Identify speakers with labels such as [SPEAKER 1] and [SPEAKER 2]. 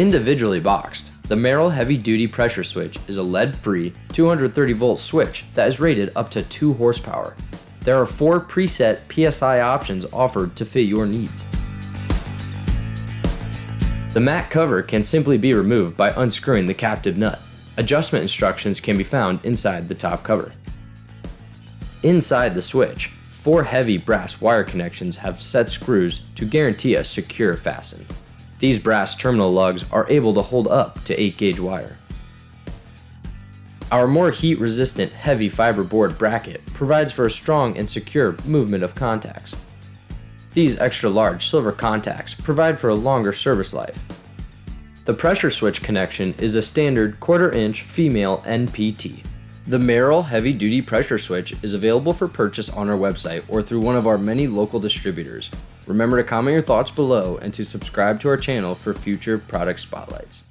[SPEAKER 1] Individually boxed, the Merrill Heavy-Duty Pressure Switch is a lead-free 230-volt switch that is rated up to 2 horsepower. There are 4 preset PSI options offered to fit your needs. The mat cover can simply be removed by unscrewing the captive nut. Adjustment instructions can be found inside the top cover. Inside the switch, 4 heavy brass wire connections have set screws to guarantee a secure fasten. These brass terminal lugs are able to hold up to 8-gauge wire. Our more heat-resistant heavy fiber board bracket provides for a strong and secure movement of contacts. These extra-large silver contacts provide for a longer service life. The pressure switch connection is a standard 1/4-inch female NPT. The Merrill Heavy-Duty Pressure Switch is available for purchase on our website or through one of our many local distributors. Remember to comment your thoughts below and to subscribe to our channel for future product spotlights.